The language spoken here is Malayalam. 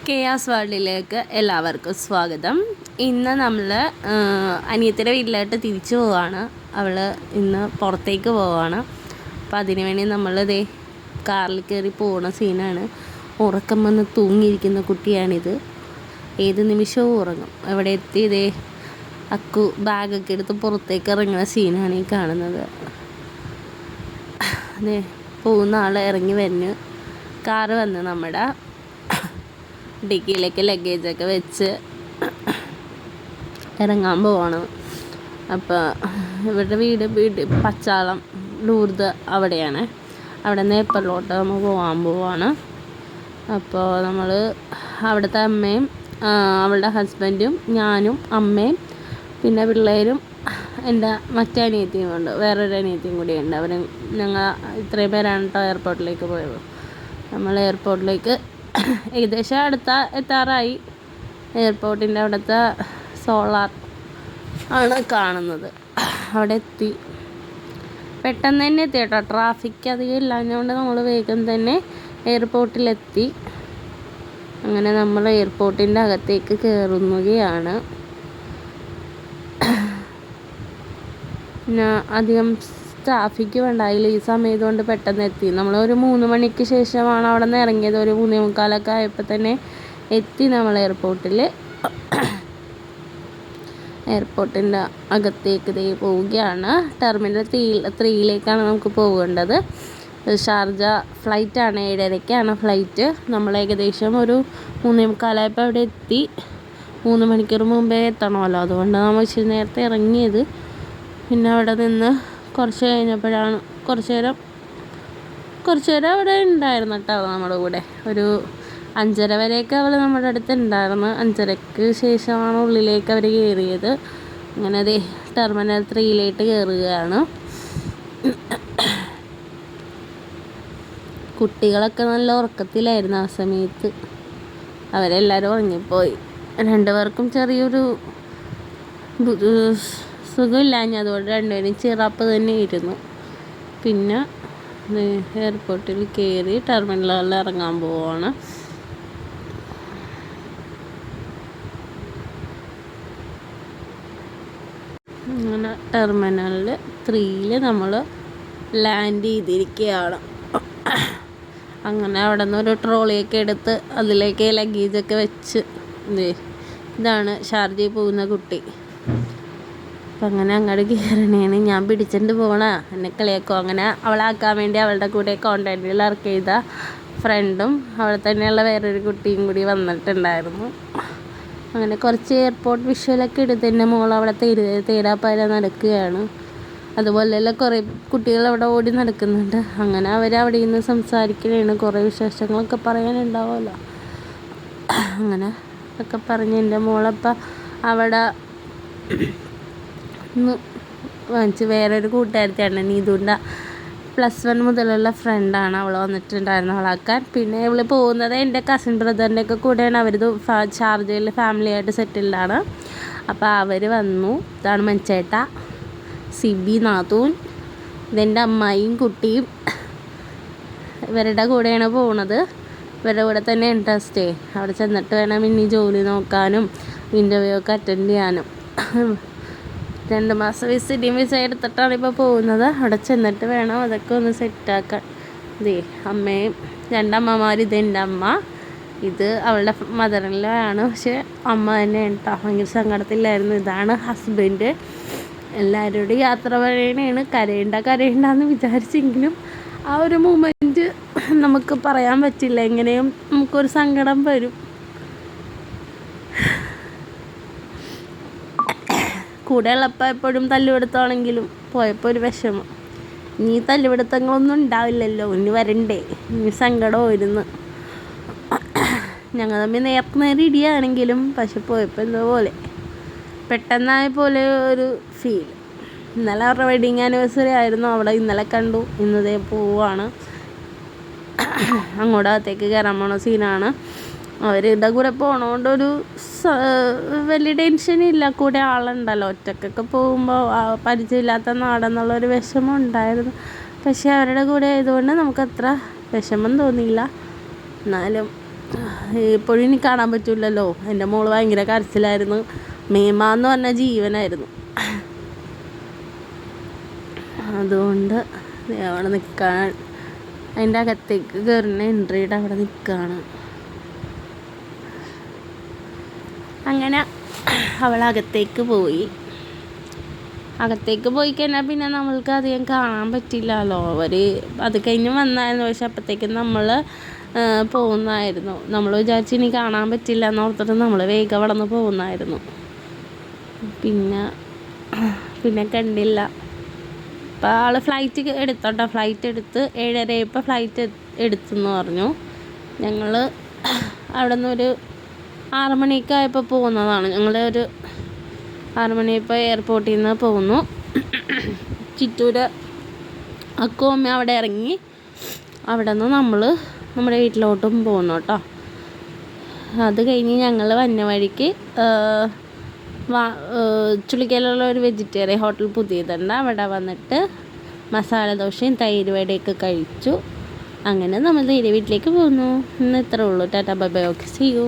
കെയാസ് വേൾഡിലേക്ക് എല്ലാവർക്കും സ്വാഗതം. ഇന്ന് നമ്മൾ അനിയത്തിയുടെ വീട്ടിലായിട്ട് തിരിച്ചു പോവുകയാണ്. അവൾ ഇന്ന് പുറത്തേക്ക് പോവുകയാണ്. അപ്പോൾ അതിനുവേണ്ടി നമ്മളിതേ കാറിൽ കയറി പോകുന്ന സീനാണ്. ഉറക്കം വന്ന് തൂങ്ങിയിരിക്കുന്ന കുട്ടിയാണിത്. ഏത് നിമിഷവും ഉറങ്ങും. അവിടെ എത്തി ഇതേ അക്കു ബാഗൊക്കെ എടുത്ത് പുറത്തേക്ക് ഇറങ്ങുന്ന സീനാണ് ഈ കാണുന്നത്. അതെ, പോകുന്ന ആൾ ഇറങ്ങി വരുന്നു. കാറ് വന്ന് നമ്മുടെ ഡിക്കിയിലേക്ക് ലഗേജൊക്കെ വെച്ച് ഇറങ്ങാൻ പോവാണ്. അപ്പോൾ ഇവരുടെ വീട് പച്ചാളം ലൂർദ് അവിടെയാണ്. അവിടെ നിന്ന് എയർപോർട്ടിലോട്ട് നമ്മൾ പോവാണ്. അപ്പോൾ നമ്മൾ അവിടുത്തെ അമ്മയും അവളുടെ ഹസ്ബൻഡും ഞാനും അമ്മയും പിന്നെ പിള്ളേരും എൻ്റെ മറ്റേ അനിയത്തിയും ഉണ്ട്, വേറൊരു അനിയത്തിയും കൂടിയുണ്ട്. ഞങ്ങൾ ഇത്രയും പേരാണ് കേട്ടോ എയർപോർട്ടിലേക്ക് പോയത്. നമ്മൾ എയർപോർട്ടിലേക്ക് ഏകദേശം എത്താറായി. എയർപോർട്ടിൻ്റെ അവിടുത്തെ സോളാർ ആണ് കാണുന്നത്. അവിടെ എത്തി. പെട്ടെന്ന് തന്നെ എത്തി കേട്ടോ. ട്രാഫിക് അധികം ഇല്ലാഞ്ഞുകൊണ്ട് നമ്മൾ വേഗം തന്നെ എയർപോർട്ടിലെത്തി. അങ്ങനെ നമ്മൾ എയർപോർട്ടിൻ്റെ അകത്തേക്ക് കയറുകയാണ്. പിന്നെ അധികം ട്രാഫിക്ക് ഉണ്ടായില്ല ഈ സമയത്ത് കൊണ്ട് പെട്ടെന്ന് എത്തി. നമ്മൾ ഒരു 3 മണിക്ക് ശേഷമാണ് അവിടെ നിന്ന് ഇറങ്ങിയത്. ഒരു 3:45 ആയപ്പോൾ തന്നെ എത്തി നമ്മൾ എയർപോർട്ടിൻ്റെ അകത്തേക്ക് പോവുകയാണ്. ടെർമിനൽ 3യിലേക്കാണ് നമുക്ക് പോകേണ്ടത്. ഷാർജ ഫ്ലൈറ്റാണ്, 7:30ക്കാണ് ഫ്ലൈറ്റ്. നമ്മൾ ഏകദേശം ഒരു 3:45 ആയപ്പോൾ അവിടെ എത്തി. 3 മണിക്കൂർ മുമ്പേ എത്തണമല്ലോ, അതുകൊണ്ടാണ് നമ്മൾ ഇച്ചിരി നേരത്തെ ഇറങ്ങിയത്. പിന്നെ അവിടെ നിന്ന് കുറച്ച് കഴിഞ്ഞപ്പോഴാണ് കുറച്ച് നേരം അവിടെ ഉണ്ടായിരുന്നു കേട്ടോ നമ്മുടെ കൂടെ. ഒരു 5:30 വരെയൊക്കെ അവൾ നമ്മുടെ അടുത്ത് ഉണ്ടായിരുന്നു. 5:30ക്ക് ശേഷമാണ് ഉള്ളിലേക്ക് അവർ കയറിയത്. അങ്ങനെ അതെ ടെർമിനൽ 3യിലേക്ക് കയറുകയാണ്. കുട്ടികളൊക്കെ നല്ല ഉറക്കത്തിലായിരുന്നു ആ സമയത്ത്. അവരെല്ലാവരും ഉറങ്ങിപ്പോയി. 2 പേർക്കും ചെറിയൊരു സുഖമില്ലാഞ്ഞ, അതുകൊണ്ട് 2 പേരും ചിറപ്പ് തന്നെ ഇരുന്നു. പിന്നെ എയർപോർട്ടിൽ കയറി ടെർമിനലിൽ ഇറങ്ങാൻ പോവാണ്. അങ്ങനെ ടെർമിനലിൽ 3യിൽ നമ്മൾ ലാൻഡ് ചെയ്തിരിക്കുകയാണ്. അങ്ങനെ അവിടെ നിന്ന് ഒരു ട്രോളിയൊക്കെ എടുത്ത് അതിലേക്ക് ലഗേജൊക്കെ വെച്ച് ഇതാണ് ഷാർജയിൽ പോകുന്ന കുട്ടി. അപ്പം അങ്ങനെ അങ്ങോട്ട് കയറണേന് ഞാൻ പിടിച്ചിട്ട് പോകണ എന്നെ കളിയാക്കും. അങ്ങനെ അവളാക്കാൻ വേണ്ടി അവളുടെ കൂടെ കോണ്ടാക്റ്റിൽ വർക്ക് ചെയ്ത ഫ്രണ്ടും അവിടെ തന്നെയുള്ള വേറൊരു കുട്ടിയും കൂടി വന്നിട്ടുണ്ടായിരുന്നു. അങ്ങനെ കുറച്ച് എയർപോർട്ട് വിഷ്വലൊക്കെ എടുത്ത് എൻ്റെ മോൾ അവിടെ തേടാപ്പാര നടക്കുകയാണ്. അതുപോലെയുള്ള കുറേ കുട്ടികൾ അവിടെ ഓടി നടക്കുന്നുണ്ട്. അങ്ങനെ അവരവിടെ നിന്ന് സംസാരിക്കണേണ്. കുറേ വിശേഷങ്ങളൊക്കെ പറയാനുണ്ടാവുമല്ലോ. അങ്ങനെ ഒക്കെ പറഞ്ഞ് എൻ്റെ മോളപ്പം അവിടെ വാങ്ങിച്ച് വേറൊരു കൂട്ടുകാരത്തിയാണ് നീതുണ്ട, +1 മുതലുള്ള ഫ്രണ്ടാണ്. അവൾ വന്നിട്ടുണ്ടായിരുന്നു അവളാക്കാൻ. പിന്നെ ഇവൾ പോകുന്നത് എൻ്റെ കസിൻ ബ്രദറിൻ്റെ ഒക്കെ കൂടെയാണ്. അവരിത് ഷാർജയിൽ ഫാമിലിയായിട്ട് സെറ്റിൽഡാണ്. അപ്പോൾ അവർ വന്നു. ഇതാണ് മഞ്ചേട്ട, സിബി, നാത്തൂൻ, ഇതെൻ്റെ അമ്മായിയും കുട്ടിയും. ഇവരുടെ കൂടെയാണ് പോകുന്നത്. ഇവരുടെ കൂടെ തന്നെ ഇൻട്രസ്റ്റേ. അവിടെ ചെന്നിട്ട് വേണം ഇനി ജോലി നോക്കാനും ഇൻ്റർവ്യൂ ഒക്കെ അറ്റൻഡ് ചെയ്യാനും. 2 മാസം വിസ എടുത്തിട്ടാണ് ഇപ്പോൾ പോകുന്നത്. അവിടെ ചെന്നിട്ട് വേണം അതൊക്കെ ഒന്ന് സെറ്റാക്കാൻ. അമ്മയും 2 അമ്മമാർ. ഇതെൻ്റെ അമ്മ, ഇത് അവളുടെ മദറിലാണ്. പക്ഷെ അമ്മ തന്നെ കേട്ടോ. ഭയങ്കര സങ്കടത്തിലായിരുന്നു. ഇതാണ് ഹസ്ബൻഡ്. എല്ലാവരോടും യാത്ര പറയണേണ്. കരയണ്ടെന്ന് വിചാരിച്ചെങ്കിലും ആ ഒരു മൂമെൻറ്റ് നമുക്ക് പറയാൻ പറ്റില്ല. എങ്ങനെയും നമുക്കൊരു സങ്കടം വരും. കൂടെ ഉള്ളപ്പോൾ എപ്പോഴും തല്ലുപിടുത്തമാണെങ്കിലും പോയപ്പോൾ ഒരു വിഷമം. ഇനി തല്ലുപിടുത്തങ്ങളൊന്നും ഉണ്ടാവില്ലല്ലോ, ഇനി വരണ്ടേ, ഇനി സങ്കടമായിരുന്നു. ഞങ്ങൾ തമ്മിൽ നേരെ ഇടിയാണെങ്കിലും പക്ഷെ പോയപ്പോൾ എന്തോ പോലെ പെട്ടെന്നായ പോലെ ഒരു ഫീൽ. ഇന്നലെ അവരുടെ വെഡിങ് ആനിവേഴ്സറി ആയിരുന്നു. അവിടെ ഇന്നലെ കണ്ടു. ഇന്നതേ പോവാണ്. അങ്ങോട്ടകത്തേക്ക് കയറാൻ പോണ സീനാണ്. അവരുടെ കൂടെ പോണോണ്ടൊരു വലിയ ടെൻഷനില്ല. കൂടെ ആളുണ്ടല്ലോ. ഒറ്റക്കൊക്കെ പോകുമ്പോൾ പരിചയമില്ലാത്ത നാടെന്നുള്ളൊരു വിഷമം ഉണ്ടായിരുന്നു. പക്ഷേ അവരുടെ കൂടെ ആയതുകൊണ്ട് നമുക്കത്ര വിഷമം തോന്നിയില്ല. എന്നാലും ഇപ്പോഴും എനിക്ക് കാണാൻ പറ്റില്ലല്ലോ. എൻ്റെ മോള് ഭയങ്കര കരച്ചിലായിരുന്നു. മേമാന്ന് പറഞ്ഞ ജീവനായിരുന്നു. അതുകൊണ്ട് അവിടെ നിൽക്കാൻ അതിൻ്റെ അകത്തേക്ക് കയറുന്ന എൻട്രിയുടെ അവിടെ നിൽക്കുകയാണ്. അങ്ങനെ അവളകത്തേക്ക് പോയി. അകത്തേക്ക് പോയി കഴിഞ്ഞാൽ പിന്നെ നമ്മൾക്ക് അധികം കാണാൻ പറ്റില്ലല്ലോ. അവർ അത് കഴിഞ്ഞ് വന്നായിരുന്നു. പക്ഷെ അപ്പോഴത്തേക്കും നമ്മൾ പോകുന്നതായിരുന്നു. നമ്മൾ വിചാരിച്ച് ഇനി കാണാൻ പറ്റില്ല എന്നോർത്തിട്ട് നമ്മൾ വേഗം വളർന്ന് പോകുന്നതായിരുന്നു. പിന്നെ കണ്ടില്ല. അപ്പോൾ ആൾ ഫ്ലൈറ്റ് എടുത്തോട്ടോ. ഫ്ലൈറ്റ് എടുത്ത് 7:30 ഫ്ലൈറ്റ് എടുത്തെന്ന് പറഞ്ഞു. ഞങ്ങൾ അവിടെ നിന്നൊരു 6 മണിയൊക്കെ ആയപ്പോൾ പോകുന്നതാണ്. ഞങ്ങൾ ഒരു 6 മണിയപ്പോൾ എയർപോർട്ടിൽ നിന്ന് പോകുന്നു. ചിറ്റൂര് അക്കും അമ്മ അവിടെ ഇറങ്ങി. അവിടെ നിന്ന് നമ്മൾ നമ്മുടെ വീട്ടിലോട്ടും പോകുന്നു കേട്ടോ. അത് കഴിഞ്ഞ് ഞങ്ങൾ വന്ന വഴിക്ക് ചുള്ളിക്കലുള്ള ഒരു വെജിറ്റേറിയൻ ഹോട്ടൽ പുതിയതുണ്ട്. അവിടെ വന്നിട്ട് മസാല ദോശയും തൈര് വടയൊക്കെ കഴിച്ചു. അങ്ങനെ നമ്മൾ നേരെ വീട്ടിലേക്ക് പോകുന്നു. ഇന്ന് ഇത്രേ ഉള്ളൂ. Tata bye bye. Okay, see U.